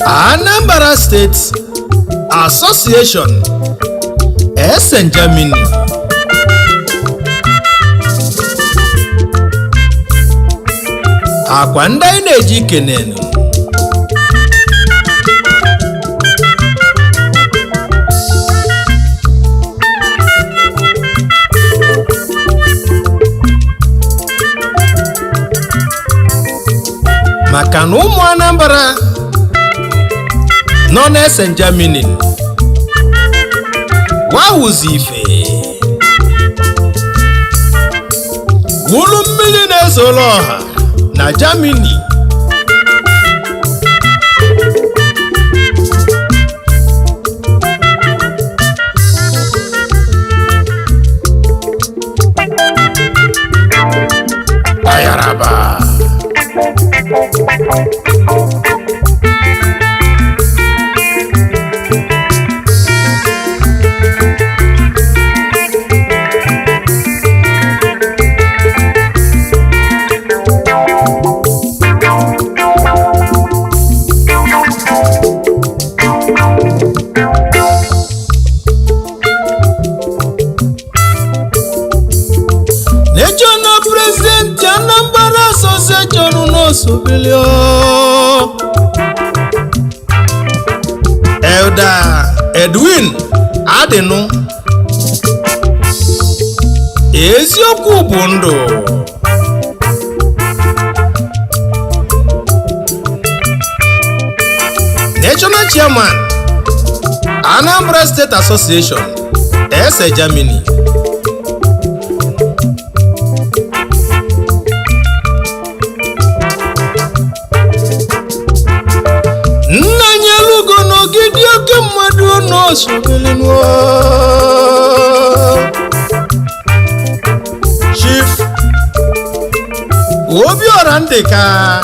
Anambra State Association Essen Germany. Akwa ndị anyị na-eji kenenu maka na ụmụ Anambra nọ n'Essen Germany wawuzi ife wulu mmiri na-ezolo ọha na Germany. Ayaraba National President Anambra Association no Sobilio Elder Edwin Adenu eziokwu bụ ndụ National Chairman Anambra State Association Essen Germany. Nnanyelugo n'ogidi oke mmadụ n'osobilinu Chief Obiora Ndeka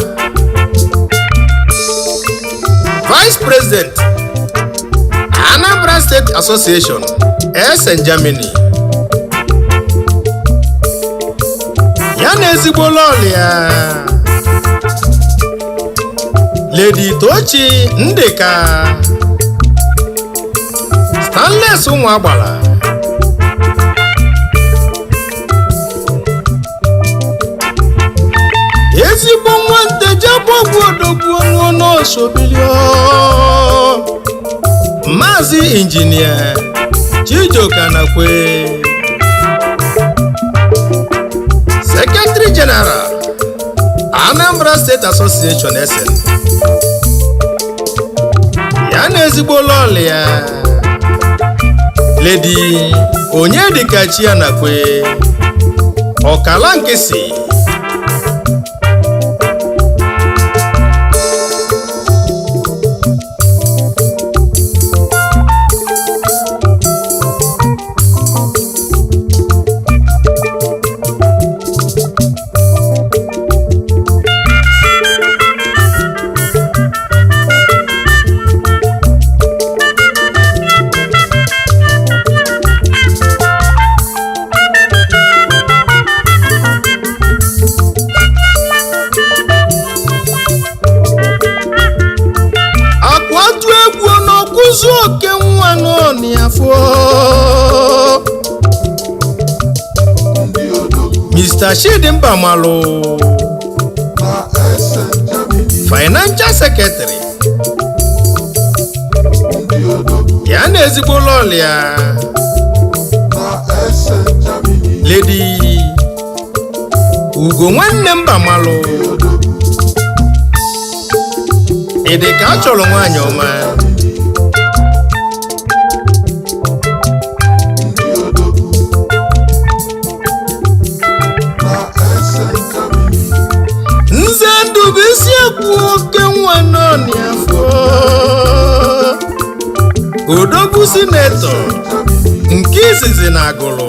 Vice President Anambra State Association Essen Germany. Ya na ezigbo lọlị ya Lady Tochi Ndeka Stanless ụmụ agbala ezigbo nwante jabọgbu odogwu n'osobilio Maazị Injinia Chijoka Nakwe Secretary General Anambra State Association Essen. Ya na ezigbo lọlị ya Lady Onyedikachi Nakwe Ọkala Nkịsị oke nwa n'ọnị afọ Mr. Chidimba Malụ Financial Secretary ya na ezigbo lọlị ya Lady Ugo nwanne mba Malụ ede ka a chọrọ nwaanyị ọma Nze Ndubisi ekwu oke nwa n'ọnị afọ Odogwu Sinetọ nke izizi na agụrụ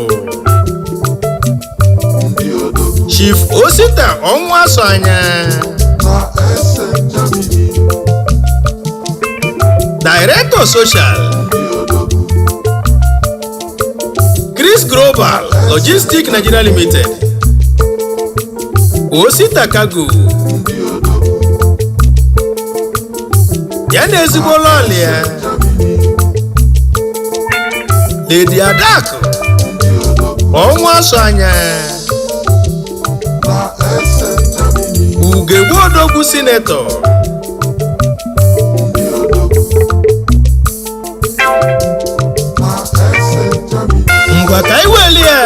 Chief Osita ọnwa asọ anya Director Social Chris Global Logistics Nigeria Limited Osita Cargo ya na ezigbo lọlị ya Lady Adaku ọnwa so anya Ugegbe Odogwu Senator ngwa ka iweli ya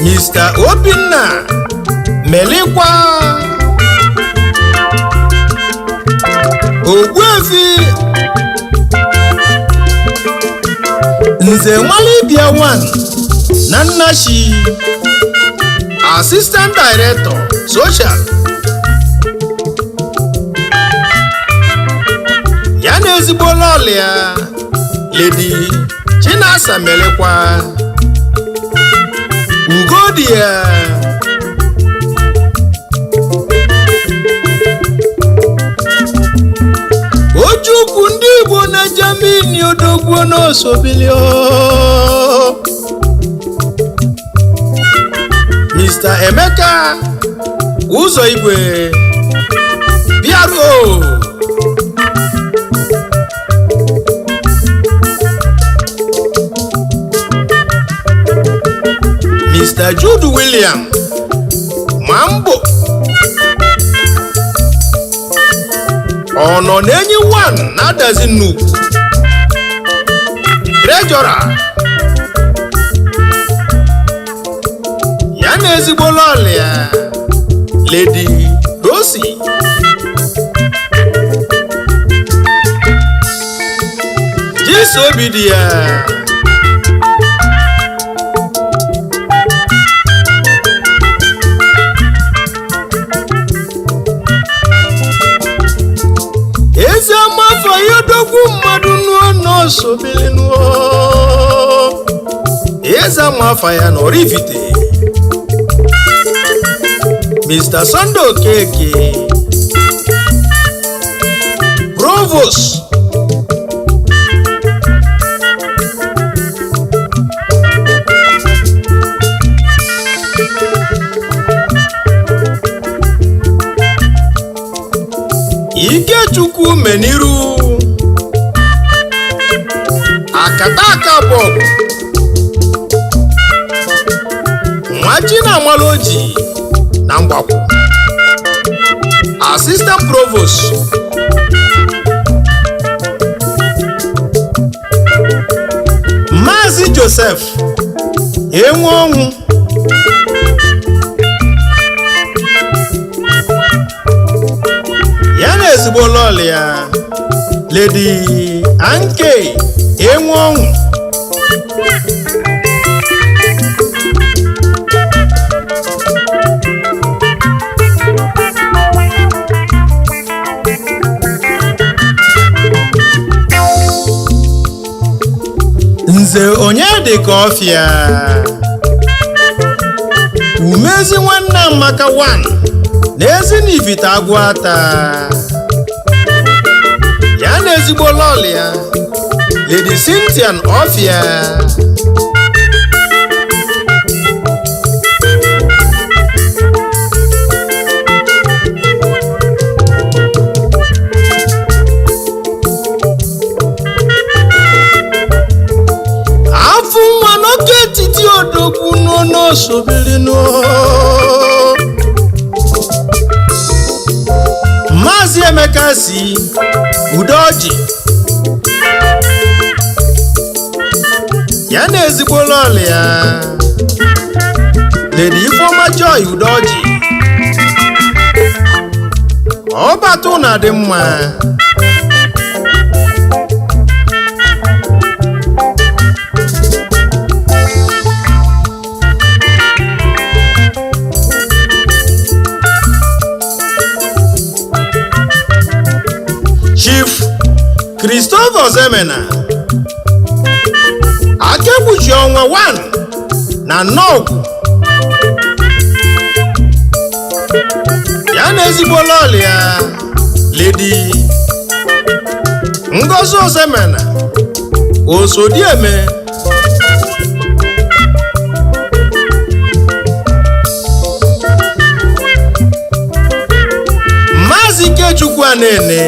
Mr. Obinna Melikwa Ogbuefi Nze Nwalibia 1 na Nnashi Assistant Director Social ya na ezigbo lọlị ya Lady Chinasa Melikwa Ugodia Ojukwu ndị Igbo na Germany Odogwu n'Osobilio Mr. Emeka Uzoigwe Biaro Mr. Jude William Mambo Ono n'enyi 1 na-adazi nnukwu Treasurer ya na ezigbo lọlị ya Lady Rosie Jisobi di ya Eze amafọ ya Odogwu mmadụ nuo n'Osobili nuo Eze amafọ ya n'Orifite Mr. Sunday Okeke Provost Ikechukwu Meniru Akataka Bob Nwachina Amaloji na Mgbakwu Assistant Provost Maazị Joseph Enwonwu ya na ezigbo lọlị ya Lady Anke Enwonwu Nze Onyedika Ọfịa Umezi Nwanne Amaka 1 n'Ezinifite Agwata ya na ezigbo lọlị ya Lady Cynthia Ọfịa afụ nwa n'oke etiti Odogwu n'Osobili Maazị Emeka si Udoji ya na ezigbo lọlị ya Lady Ifeoma Joy Udoji ọbata na dị mma Chief Christopher Zemena Akebuchi ọnwa 1 na Nnọgwụ ya na ezigbo lọlị ya Lady Ngozi Ozemena Osodieme Maazị Ikechukwu Anene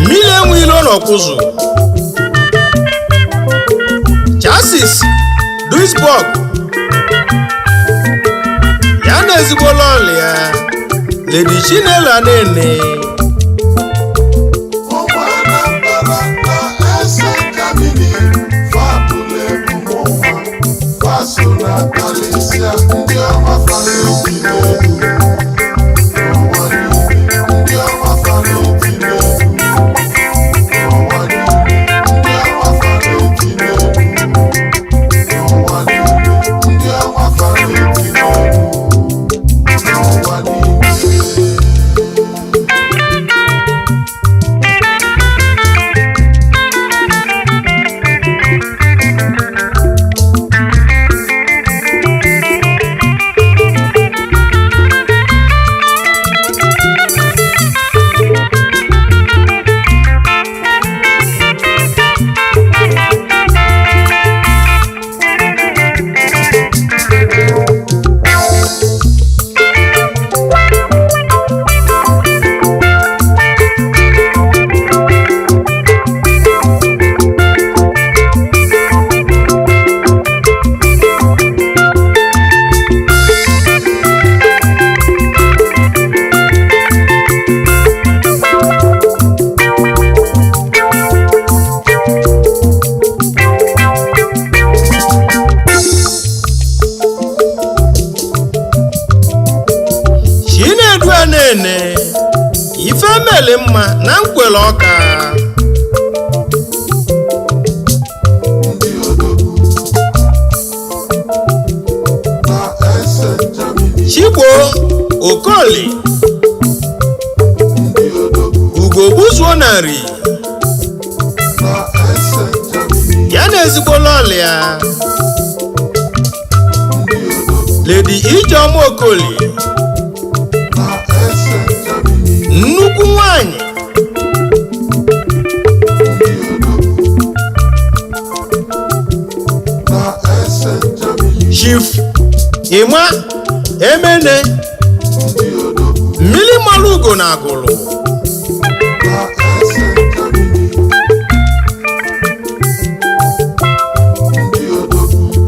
mmiri enwe ilo n'ọkwụzụ Chassis Duisburg ya na ezigbo lọlị ya Lady Chinedu Anene Chinedu Anene Ifemele mma na Nkwele Ọka Chigbo Okoli Ugogbuzuo Nari ya na ezigbo lọlị ya Lady Ijeoma Okoli nnukwu nwanyị Chief Ima Emene mmiri mmalụ ugo na agụlụ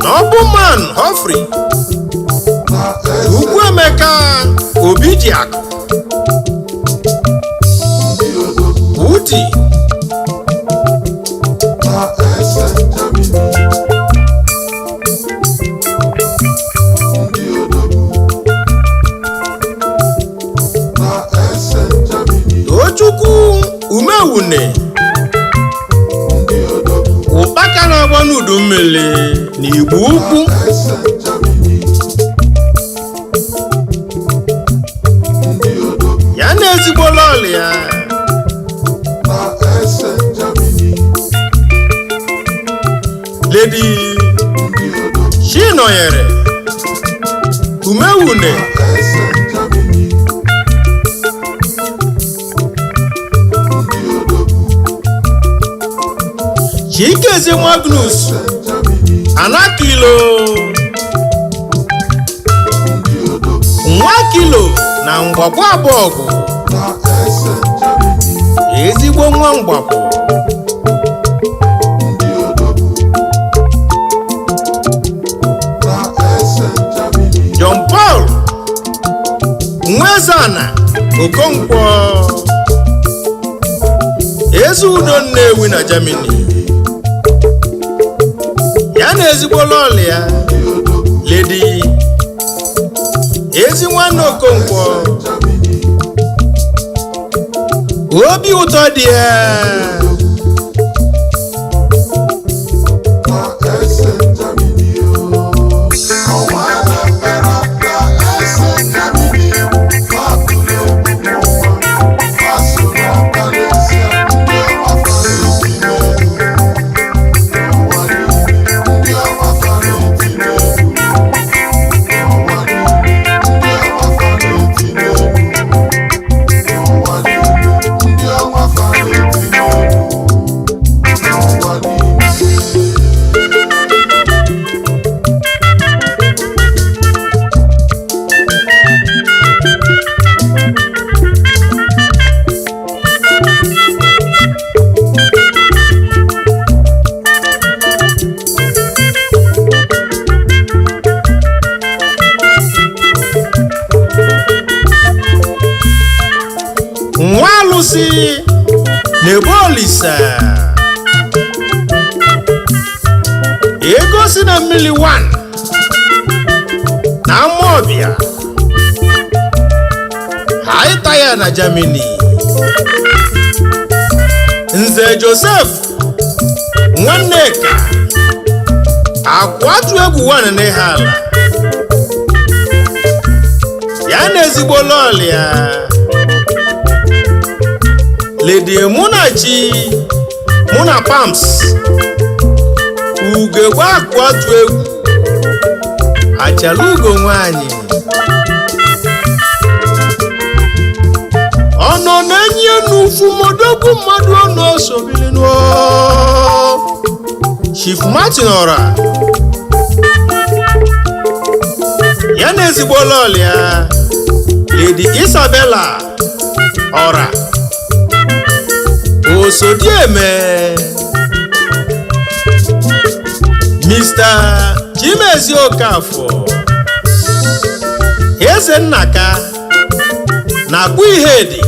Nobleman Humphrey Ugwuemeka Obidiakụ Uti Tochukwu Umewune Ụkpaka na-agba n'udu mmiri n'Igbo Ukwu ya na ezigbo lọlị ya Lady Chinoyere Umewune Chikeze Magnus Anakilo nwa kilo na mgbapụ abọgụ ezigbo nwa mgbapụ John Paul Nwezana Okonkwo Eze Udo Nnewi na Germany na ezigbo lọlị ya Lady ezi nwanne Okonkwo obi ụtọ dị ya Nwalusi Nebolisa ego si na mmili 1 na Amobia haita ya na Germany Nze Joseph Nwanneka akwatu egwu 1 na ala ya na ezigbo lọlị ya Lady Munachi Muna Pams ugegbe akwatu egwu achalugo nwanyị ọnọ na-enye n'ufu modogwu mmadụ ọnọ sobilinu Chief Martin Ora ya na ezigbo lọlị ya Lady Isabella Ora Osodieme Mr. Chimezi Okafọ Eze Nnaka na Akpu Ihedi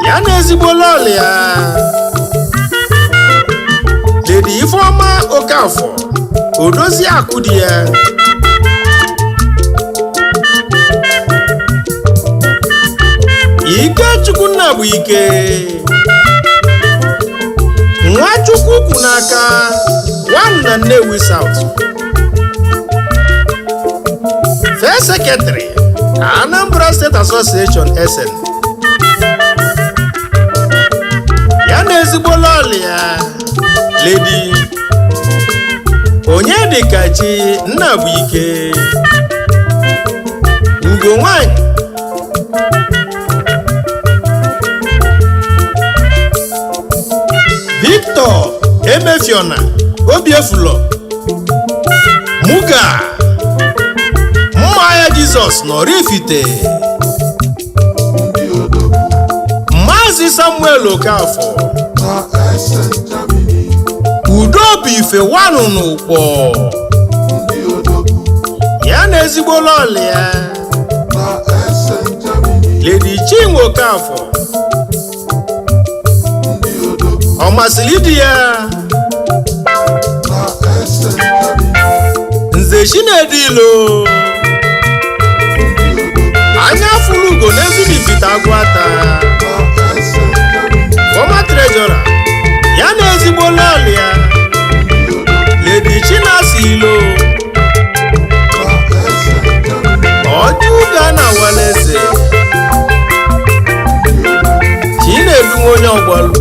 ya na ezigbo lọlị ya Lady Ifeoma Okafọ Odozi akụ di ya Ikechukwu nna bụ ike Nwachukwu kwu n'aka 1 na Nnewi South First Secretary Anambra State Association Essen ya na ezigbo lọlị ya Lady Onyedikachi nna bụ ike Ugo nwanyị Victor Emefiona Obiefulo Muga Mmanya Jesus Norifite Maazị Samuel Okafọ Udobi Ife 1 n'Ukpor ya na ezigbo lọlị ya Lady Chinwe Okafọ ọ masịrị di ya Nze Chinedu ilo anya furu ugo n'ezibipite agwata former treasurer ya na ezigbo lọlị ya Lady Chinasi ilo ọjụga na Waleze Chinedu onye Ogbaru